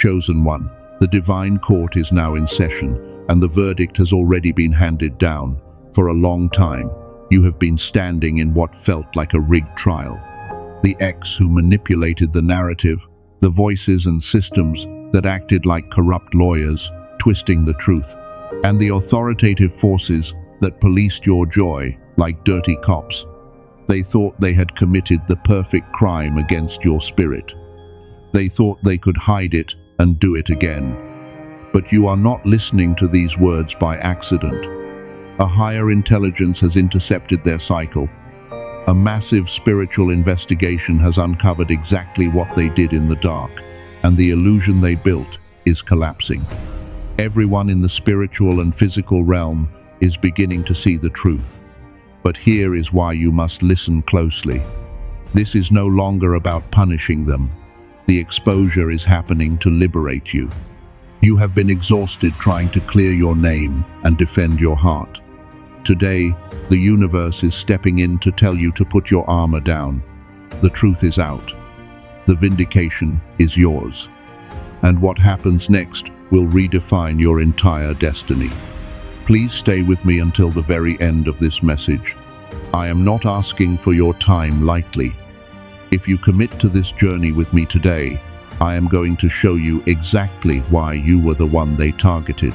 Chosen one, the divine court is now in session, and the verdict has already been handed down. For a long time, you have been standing in what felt like a rigged trial. The X who manipulated the narrative, the voices and systems that acted like corrupt lawyers, twisting the truth, and the authoritative forces that policed your joy like dirty cops. They thought they had committed the perfect crime against your spirit. They thought they could hide it and do it again. But you are not listening to these words by accident. A higher intelligence has intercepted their cycle. A massive spiritual investigation has uncovered exactly what they did in the dark, and the illusion they built is collapsing. Everyone in the spiritual and physical realm is beginning to see the truth. But here is why you must listen closely. This is no longer about punishing them. The exposure is happening to liberate you. You have been exhausted trying to clear your name and defend your heart. Today, the universe is stepping in to tell you to put your armor down. The truth is out. The vindication is yours. And what happens next will redefine your entire destiny. Please stay with me until the very end of this message. I am not asking for your time lightly. If you commit to this journey with me today, I am going to show you exactly why you were the one they targeted.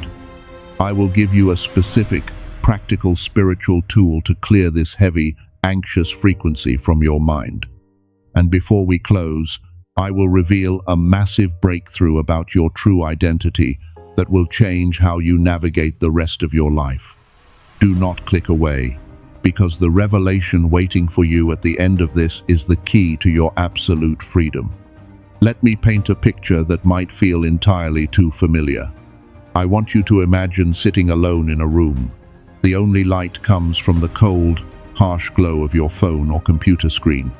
I will give you a specific, practical spiritual tool to clear this heavy, anxious frequency from your mind. And before we close, I will reveal a massive breakthrough about your true identity that will change how you navigate the rest of your life. Do not click away, because the revelation waiting for you at the end of this is the key to your absolute freedom. Let me paint a picture that might feel entirely too familiar. I want you to imagine sitting alone in a room. The only light comes from the cold, harsh glow of your phone or computer screen.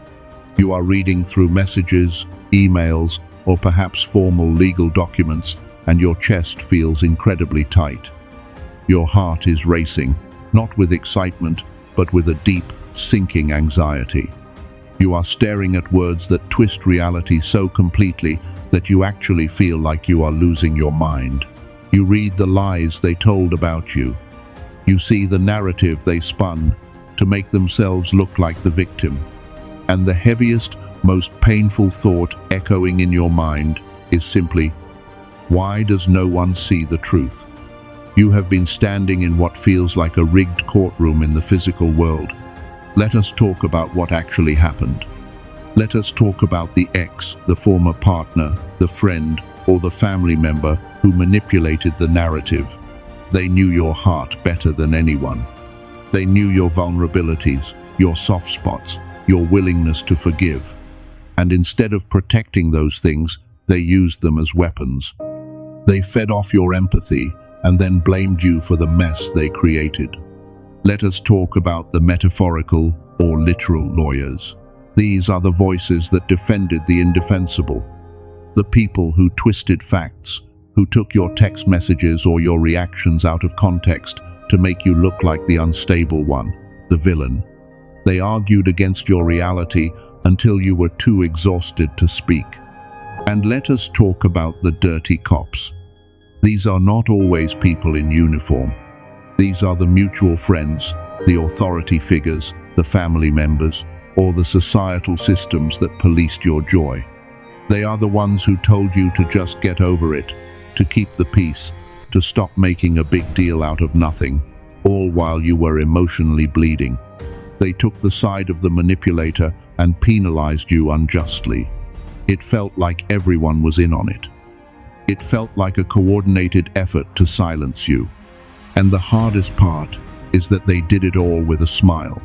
You are reading through messages, emails, or perhaps formal legal documents, and your chest feels incredibly tight. Your heart is racing, not with excitement, but with a deep, sinking anxiety. You are staring at words that twist reality so completely that you actually feel like you are losing your mind. You read the lies they told about you. You see the narrative they spun to make themselves look like the victim. And the heaviest, most painful thought echoing in your mind is simply, why does no one see the truth? You have been standing in what feels like a rigged courtroom in the physical world. Let us talk about what actually happened. Let us talk about the ex, the former partner, the friend, or the family member who manipulated the narrative. They knew your heart better than anyone. They knew your vulnerabilities, your soft spots, your willingness to forgive. And instead of protecting those things, they used them as weapons. They fed off your empathy and then blamed you for the mess they created. Let us talk about the metaphorical or literal lawyers. These are the voices that defended the indefensible. The people who twisted facts, who took your text messages or your reactions out of context to make you look like the unstable one, the villain. They argued against your reality until you were too exhausted to speak. And let us talk about the dirty cops. These are not always people in uniform. These are the mutual friends, the authority figures, the family members, or the societal systems that policed your joy. They are the ones who told you to just get over it, to keep the peace, to stop making a big deal out of nothing, all while you were emotionally bleeding. They took the side of the manipulator and penalized you unjustly. It felt like everyone was in on it. It felt like a coordinated effort to silence you. And the hardest part is that they did it all with a smile.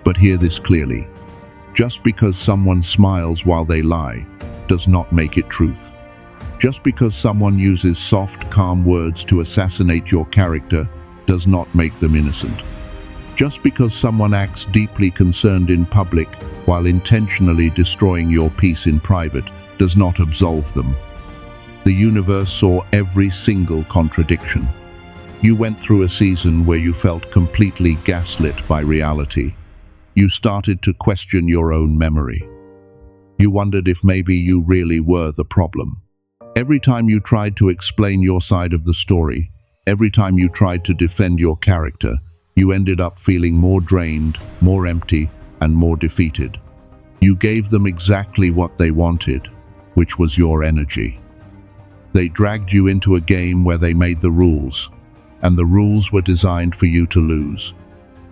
But hear this clearly. Just because someone smiles while they lie does not make it truth. Just because someone uses soft, calm words to assassinate your character does not make them innocent. Just because someone acts deeply concerned in public while intentionally destroying your peace in private does not absolve them. The universe saw every single contradiction. You went through a season where you felt completely gaslit by reality. You started to question your own memory. You wondered if maybe you really were the problem. Every time you tried to explain your side of the story, every time you tried to defend your character, you ended up feeling more drained, more empty, and more defeated. You gave them exactly what they wanted, which was your energy. They dragged you into a game where they made the rules, and the rules were designed for you to lose.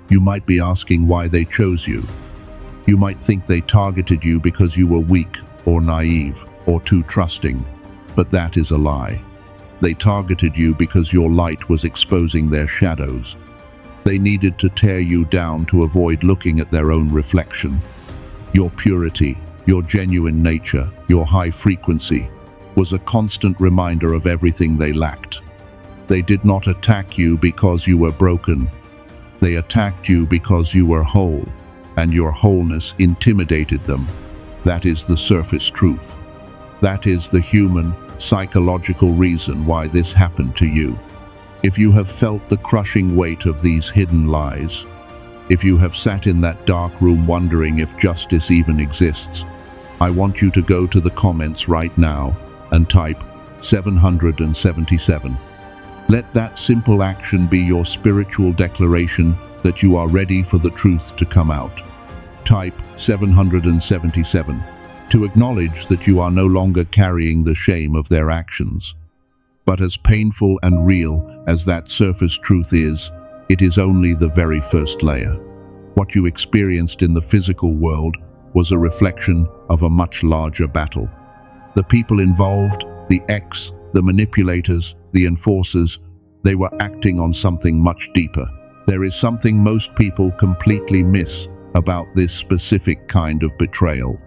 You might be asking why they chose you. You might think they targeted you because you were weak, or naive, or too trusting, but that is a lie. They targeted you because your light was exposing their shadows. They needed to tear you down to avoid looking at their own reflection. Your purity, your genuine nature, your high frequency, was a constant reminder of everything they lacked. They did not attack you because you were broken. They attacked you because you were whole, and your wholeness intimidated them. That is the surface truth. That is the human, psychological reason why this happened to you. If you have felt the crushing weight of these hidden lies, if you have sat in that dark room wondering if justice even exists, I want you to go to the comments right now and type 777. Let that simple action be your spiritual declaration that you are ready for the truth to come out. Type 777 to acknowledge that you are no longer carrying the shame of their actions. But as painful and real as that surface truth is, it is only the very first layer. What you experienced in the physical world was a reflection of a much larger battle. The people involved, the manipulators, the enforcers, they were acting on something much deeper. There is something most people completely miss about this specific kind of betrayal.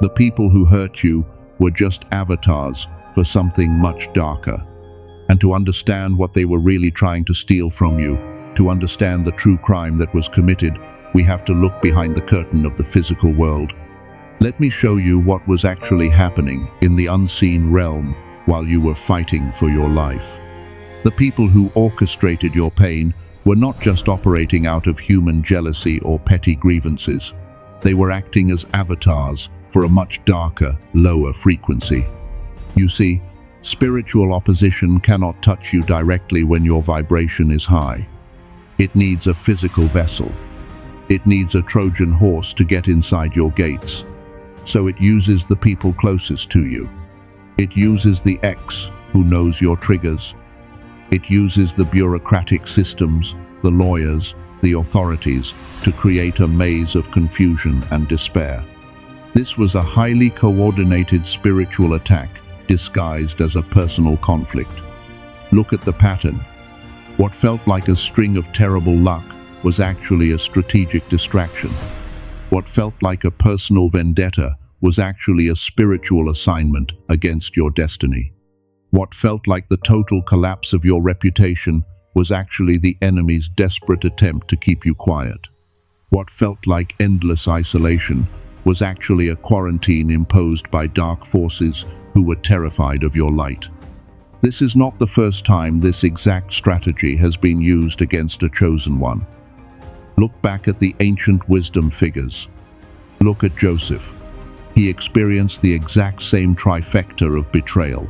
The people who hurt you were just avatars for something much darker. And to understand what they were really trying to steal from you, to understand the true crime that was committed, we have to look behind the curtain of the physical world. Let me show you what was actually happening in the unseen realm while you were fighting for your life. The people who orchestrated your pain were not just operating out of human jealousy or petty grievances. They were acting as avatars for a much darker, lower frequency. You see, spiritual opposition cannot touch you directly when your vibration is high. It needs a physical vessel. It needs a Trojan horse to get inside your gates. So it uses the people closest to you. It uses the X who knows your triggers. It uses the bureaucratic systems, the lawyers, the authorities to create a maze of confusion and despair. This was a highly coordinated spiritual attack disguised as a personal conflict. Look at the pattern. What felt like a string of terrible luck was actually a strategic distraction. What felt like a personal vendetta was actually a spiritual assignment against your destiny. What felt like the total collapse of your reputation was actually the enemy's desperate attempt to keep you quiet. What felt like endless isolation was actually a quarantine imposed by dark forces who were terrified of your light. This is not the first time this exact strategy has been used against a chosen one. Look back at the ancient wisdom figures. Look at Joseph. He experienced the exact same trifecta of betrayal.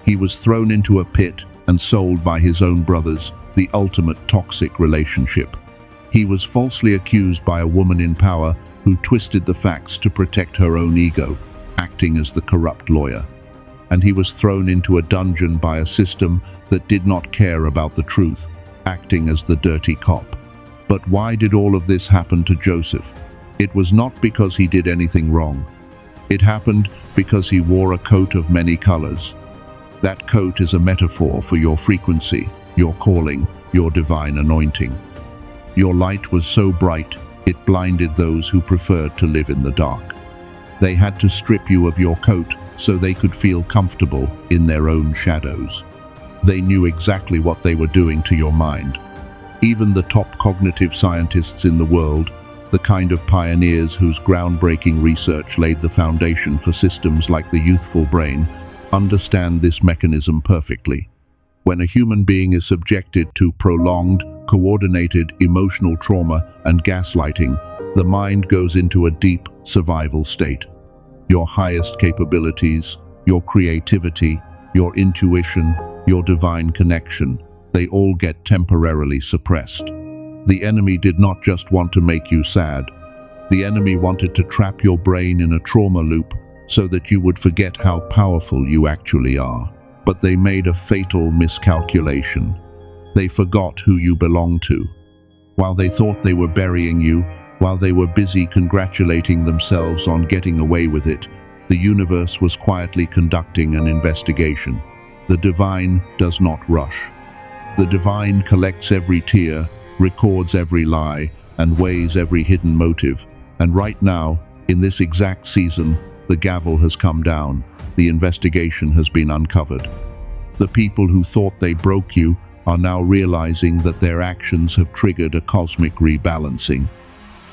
He was thrown into a pit and sold by his own brothers, the ultimate toxic relationship. He was falsely accused by a woman in power who twisted the facts to protect her own ego, acting as the corrupt lawyer. And he was thrown into a dungeon by a system that did not care about the truth, acting as the dirty cop. But why did all of this happen to Joseph? It was not because he did anything wrong. It happened because he wore a coat of many colors. That coat is a metaphor for your frequency, your calling, your divine anointing. Your light was so bright, it blinded those who preferred to live in the dark. They had to strip you of your coat so they could feel comfortable in their own shadows. They knew exactly what they were doing to your mind. Even the top cognitive scientists in the world, the kind of pioneers whose groundbreaking research laid the foundation for systems like the youthful brain, understand this mechanism perfectly. When a human being is subjected to prolonged, coordinated emotional trauma and gaslighting, the mind goes into a deep survival state. Your highest capabilities, your creativity, your intuition, your divine connection, they all get temporarily suppressed. The enemy did not just want to make you sad. The enemy wanted to trap your brain in a trauma loop so that you would forget how powerful you actually are. But they made a fatal miscalculation. They forgot who you belong to. While they thought they were burying you, while they were busy congratulating themselves on getting away with it, the universe was quietly conducting an investigation. The divine does not rush. The divine collects every tear, records every lie, and weighs every hidden motive. And right now, in this exact season, the gavel has come down. The investigation has been uncovered. The people who thought they broke you are now realizing that their actions have triggered a cosmic rebalancing.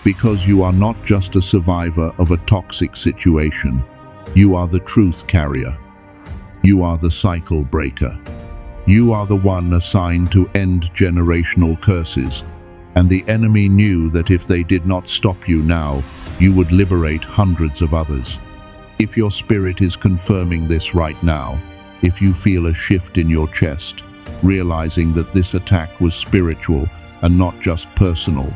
Because you are not just a survivor of a toxic situation. You are the truth carrier. You are the cycle breaker. You are the one assigned to end generational curses. And the enemy knew that if they did not stop you now, you would liberate hundreds of others. If your spirit is confirming this right now, if you feel a shift in your chest, realizing that this attack was spiritual and not just personal,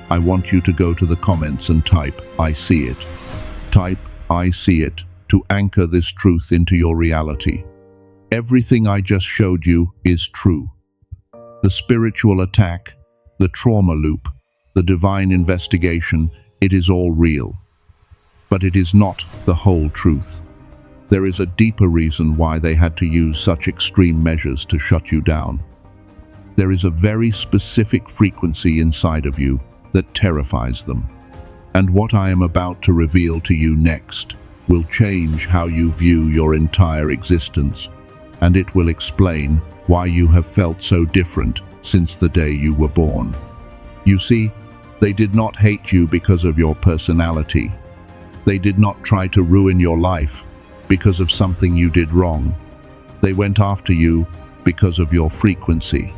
I want you to go to the comments and type, "I see it." Type, "I see it," to anchor this truth into your reality. Everything I just showed you is true. The spiritual attack, the trauma loop, the divine investigation, it is all real. But it is not the whole truth. There is a deeper reason why they had to use such extreme measures to shut you down. There is a very specific frequency inside of you that terrifies them. And what I am about to reveal to you next will change how you view your entire existence, and it will explain why you have felt so different since the day you were born. You see, they did not hate you because of your personality. They did not try to ruin your life because of something you did wrong. They went after you because of your frequency.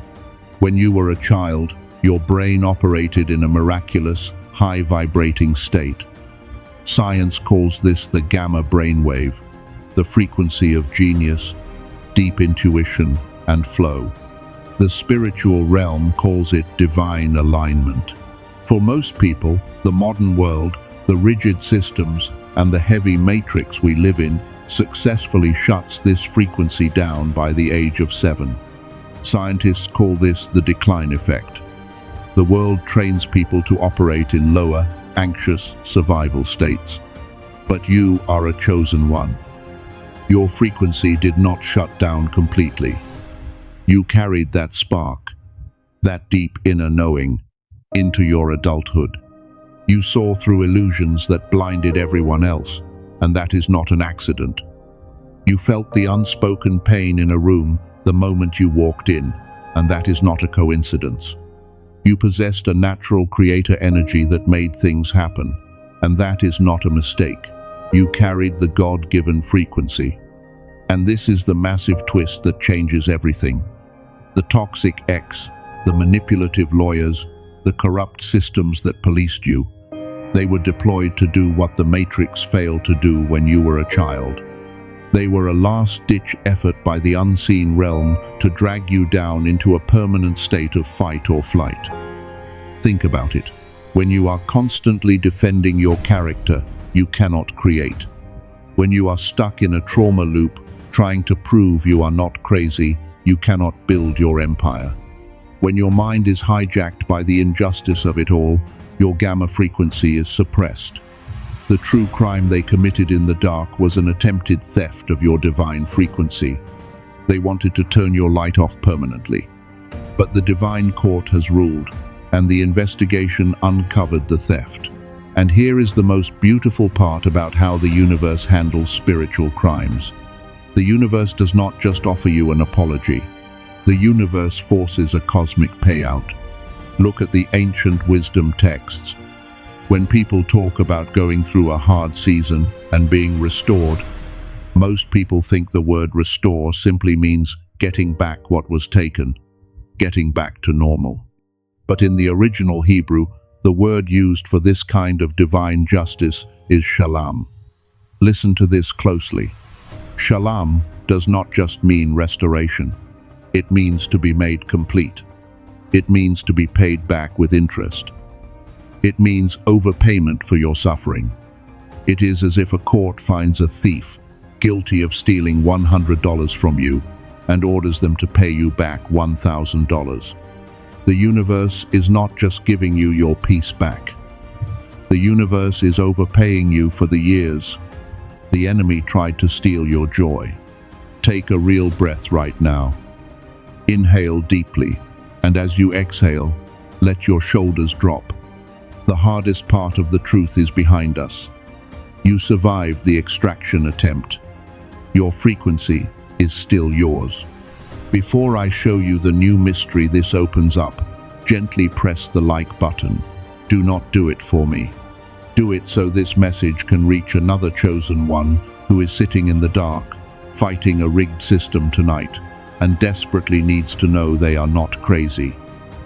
When you were a child, your brain operated in a miraculous, high-vibrating state. Science calls this the gamma brainwave, the frequency of genius, deep intuition, and flow. The spiritual realm calls it divine alignment. For most people, the modern world, the rigid systems, and the heavy matrix we live in successfully shuts this frequency down by the age of 7. Scientists call this the decline effect. The world trains people to operate in lower, anxious survival states. But you are a chosen one. Your frequency did not shut down completely. You carried that spark, that deep inner knowing, into your adulthood. You saw through illusions that blinded everyone else, and that is not an accident. You felt the unspoken pain in a room the moment you walked in, and that is not a coincidence. You possessed a natural creator energy that made things happen, and that is not a mistake. You carried the God-given frequency. And this is the massive twist that changes everything. The toxic ex, the manipulative lawyers, the corrupt systems that policed you, they were deployed to do what the Matrix failed to do when you were a child. They were a last-ditch effort by the unseen realm to drag you down into a permanent state of fight or flight. Think about it. When you are constantly defending your character, you cannot create. When you are stuck in a trauma loop, trying to prove you are not crazy, you cannot build your empire. When your mind is hijacked by the injustice of it all, your gamma frequency is suppressed. The true crime they committed in the dark was an attempted theft of your divine frequency. They wanted to turn your light off permanently. But the divine court has ruled, and the investigation uncovered the theft. And here is the most beautiful part about how the universe handles spiritual crimes. The universe does not just offer you an apology. The universe forces a cosmic payout. Look at the ancient wisdom texts. When people talk about going through a hard season and being restored, most people think the word restore simply means getting back what was taken, getting back to normal. But in the original Hebrew, the word used for this kind of divine justice is shalom. Listen to this closely. Shalom does not just mean restoration. It means to be made complete. It means to be paid back with interest. It means overpayment for your suffering. It is as if a court finds a thief guilty of stealing $100 from you and orders them to pay you back $1,000. The universe is not just giving you your peace back. The universe is overpaying you for the years the enemy tried to steal your joy. Take a real breath right now. Inhale deeply, and as you exhale, let your shoulders drop. The hardest part of the truth is behind us. You survived the extraction attempt. Your frequency is still yours. Before I show you the new mystery this opens up, gently press the like button. Do not do it for me. Do it so this message can reach another chosen one who is sitting in the dark, fighting a rigged system tonight, and desperately needs to know they are not crazy.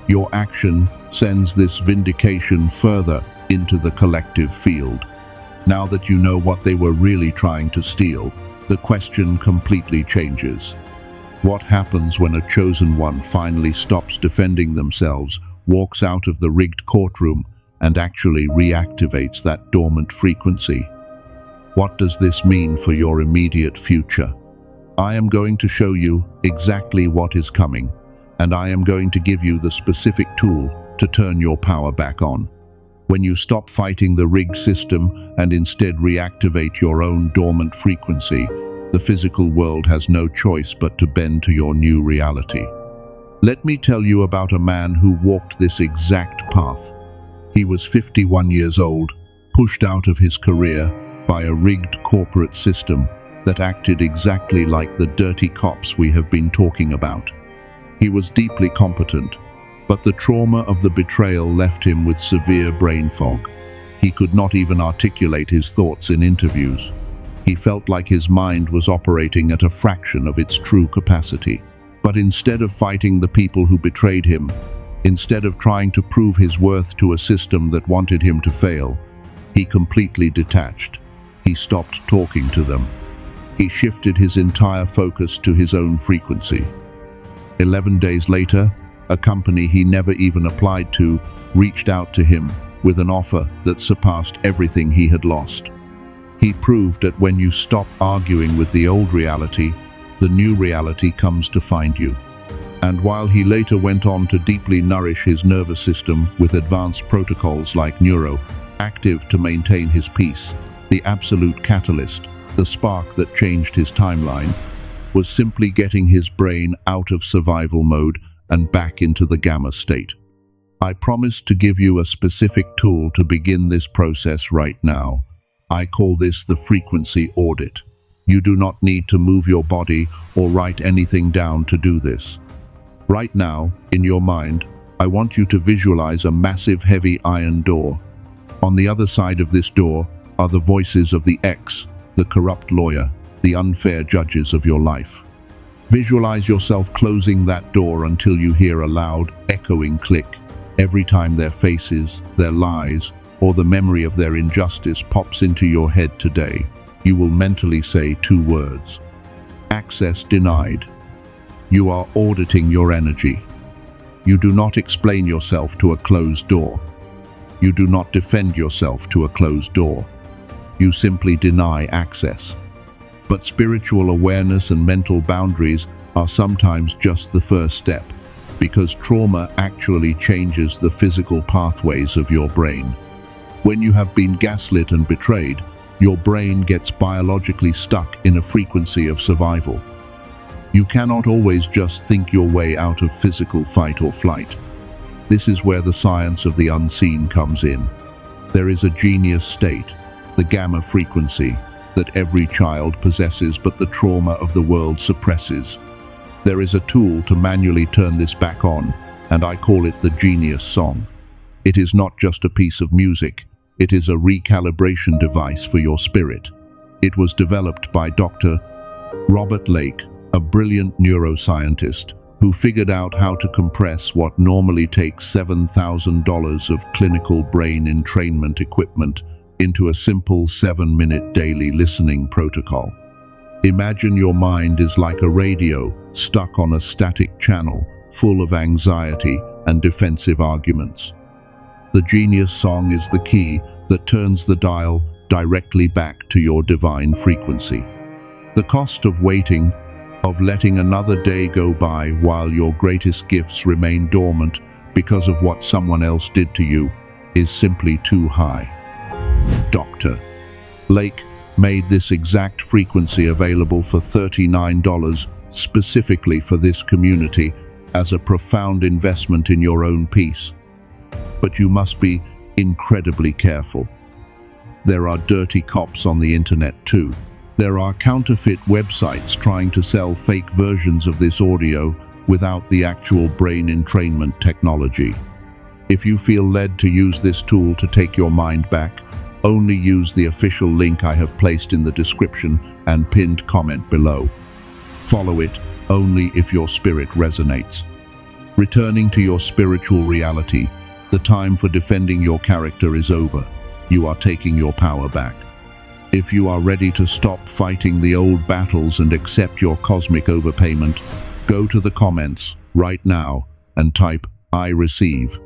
Your action sends this vindication further into the collective field. Now that you know what they were really trying to steal, the question completely changes. What happens when a chosen one finally stops defending themselves, walks out of the rigged courtroom, and actually reactivates that dormant frequency? What does this mean for your immediate future? I am going to show you exactly what is coming, and I am going to give you the specific tool to turn your power back on. When you stop fighting the rigged system and instead reactivate your own dormant frequency, the physical world has no choice but to bend to your new reality. Let me tell you about a man who walked this exact path. He was 51 years old, pushed out of his career by a rigged corporate system that acted exactly like the dirty cops we have been talking about. He was deeply competent, but the trauma of the betrayal left him with severe brain fog. He could not even articulate his thoughts in interviews. He felt like his mind was operating at a fraction of its true capacity. But instead of fighting the people who betrayed him, instead of trying to prove his worth to a system that wanted him to fail, he completely detached. He stopped talking to them. He shifted his entire focus to his own frequency. 11 days later, a company he never even applied to reached out to him with an offer that surpassed everything he had lost. He proved that when you stop arguing with the old reality, the new reality comes to find you. And while he later went on to deeply nourish his nervous system with advanced protocols like Neuro, active to maintain his peace, the absolute catalyst, the spark that changed his timeline, was simply getting his brain out of survival mode and back into the gamma state. I promised to give you a specific tool to begin this process right now. I call this the frequency audit. You do not need to move your body or write anything down to do this. Right now, in your mind, I want you to visualize a massive heavy iron door. On the other side of this door are the voices of the ex, the corrupt lawyer, the unfair judges of your life. Visualize yourself closing that door until you hear a loud, echoing click. Every time their faces, their lies, or the memory of their injustice pops into your head today, you will mentally say 2 words. Access denied. You are auditing your energy. You do not explain yourself to a closed door. You do not defend yourself to a closed door. You simply deny access. But spiritual awareness and mental boundaries are sometimes just the first step, because trauma actually changes the physical pathways of your brain. When you have been gaslit and betrayed, your brain gets biologically stuck in a frequency of survival. You cannot always just think your way out of physical fight or flight. This is where the science of the unseen comes in. There is a genius state, the gamma frequency, that every child possesses but the trauma of the world suppresses. There is a tool to manually turn this back on, and I call it the genius song. It is not just a piece of music, it is a recalibration device for your spirit. It was developed by Dr. Robert Lake, a brilliant neuroscientist who figured out how to compress what normally takes $7,000 of clinical brain entrainment equipment into a simple 7-minute daily listening protocol. Imagine your mind is like a radio stuck on a static channel, full of anxiety and defensive arguments. The genius song is the key that turns the dial directly back to your divine frequency. The cost of waiting, of letting another day go by while your greatest gifts remain dormant because of what someone else did to you, is simply too high. Dr. Lake made this exact frequency available for $39 specifically for this community as a profound investment in your own peace. But you must be incredibly careful. There are dirty cops on the internet too. There are counterfeit websites trying to sell fake versions of this audio without the actual brain entrainment technology. If you feel led to use this tool to take your mind back, only use the official link I have placed in the description and pinned comment below. Follow it only if your spirit resonates. Returning to your spiritual reality, the time for defending your character is over. You are taking your power back. If you are ready to stop fighting the old battles and accept your cosmic overpayment, go to the comments right now and type "I receive"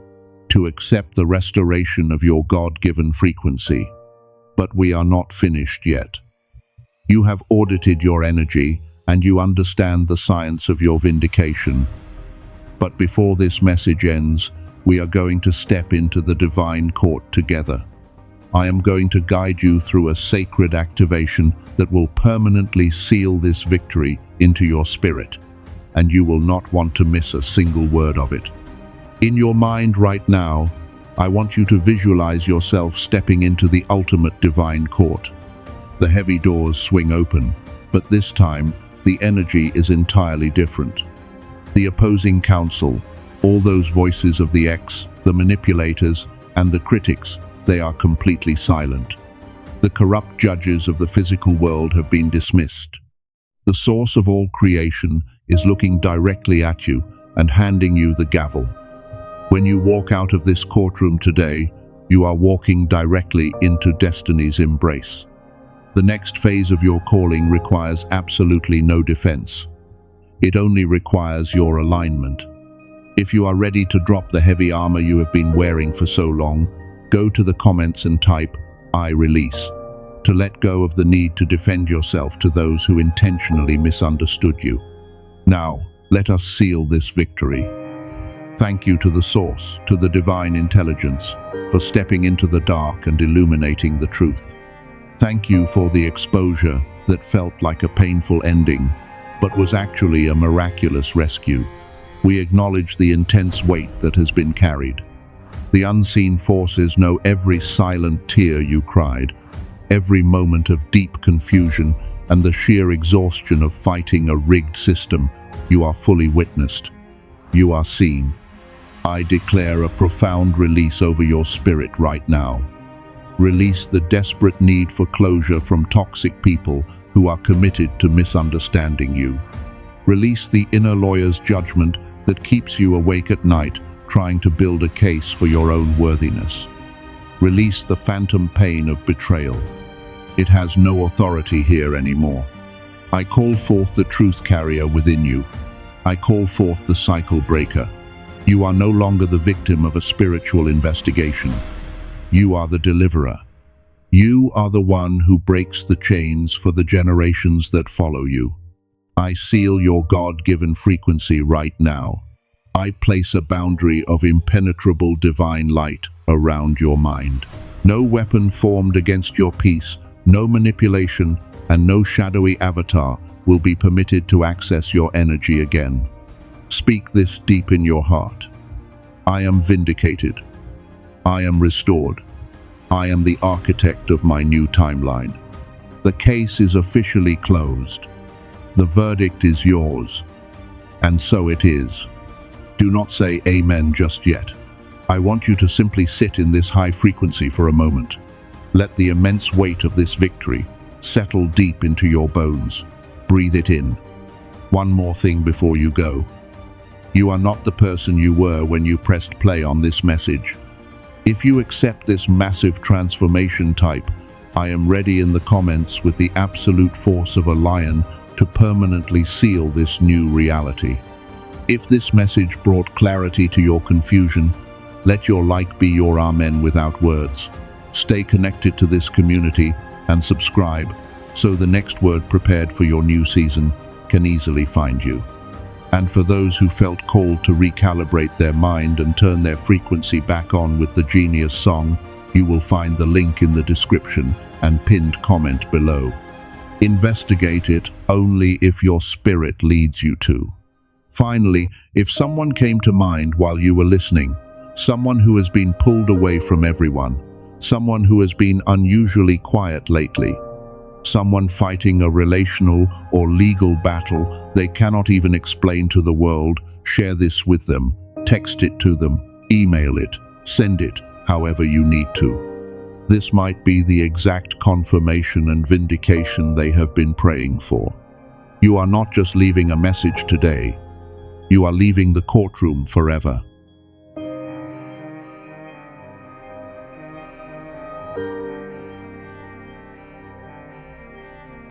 to accept the restoration of your God-given frequency. But we are not finished yet. You have audited your energy and you understand the science of your vindication. But before this message ends, we are going to step into the divine court together. I am going to guide you through a sacred activation that will permanently seal this victory into your spirit, and you will not want to miss a single word of it. In your mind right now, I want you to visualize yourself stepping into the ultimate divine court. The heavy doors swing open, but this time, the energy is entirely different. The opposing counsel, all those voices of the ex, the manipulators, and the critics, they are completely silent. The corrupt judges of the physical world have been dismissed. The source of all creation is looking directly at you and handing you the gavel. When you walk out of this courtroom today, you are walking directly into destiny's embrace. The next phase of your calling requires absolutely no defense. It only requires your alignment. If you are ready to drop the heavy armor you have been wearing for so long, go to the comments and type "I release" to let go of the need to defend yourself to those who intentionally misunderstood you. Now, let us seal this victory. Thank you to the Source, to the Divine Intelligence, for stepping into the dark and illuminating the truth. Thank you for the exposure that felt like a painful ending, but was actually a miraculous rescue. We acknowledge the intense weight that has been carried. The unseen forces know every silent tear you cried, every moment of deep confusion, and the sheer exhaustion of fighting a rigged system. You are fully witnessed. You are seen. I declare a profound release over your spirit right now. Release the desperate need for closure from toxic people who are committed to misunderstanding you. Release the inner lawyer's judgment that keeps you awake at night, trying to build a case for your own worthiness. Release the phantom pain of betrayal. It has no authority here anymore. I call forth the truth carrier within you. I call forth the cycle breaker. You are no longer the victim of a spiritual investigation. You are the deliverer. You are the one who breaks the chains for the generations that follow you. I seal your God-given frequency right now. I place a boundary of impenetrable divine light around your mind. No weapon formed against your peace, no manipulation, and no shadowy avatar will be permitted to access your energy again. Speak this deep in your heart. I am vindicated. I am restored. I am the architect of my new timeline. The case is officially closed. The verdict is yours. And so it is. Do not say amen just yet. I want you to simply sit in this high frequency for a moment. Let the immense weight of this victory settle deep into your bones. Breathe it in. One more thing before you go. You are not the person you were when you pressed play on this message. If you accept this massive transformation type, I am ready in the comments with the absolute force of a lion to permanently seal this new reality. If this message brought clarity to your confusion, let your like be your amen without words. Stay connected to this community and subscribe so the next word prepared for your new season can easily find you. And for those who felt called to recalibrate their mind and turn their frequency back on with the genius song, you will find the link in the description and pinned comment below. Investigate it only if your spirit leads you to. Finally, if someone came to mind while you were listening, someone who has been pulled away from everyone, someone who has been unusually quiet lately, someone fighting a relational or legal battle they cannot even explain to the world, share this with them, text it to them, email it, send it, however you need to. This might be the exact confirmation and vindication they have been praying for. You are not just leaving a message today, you are leaving the courtroom forever.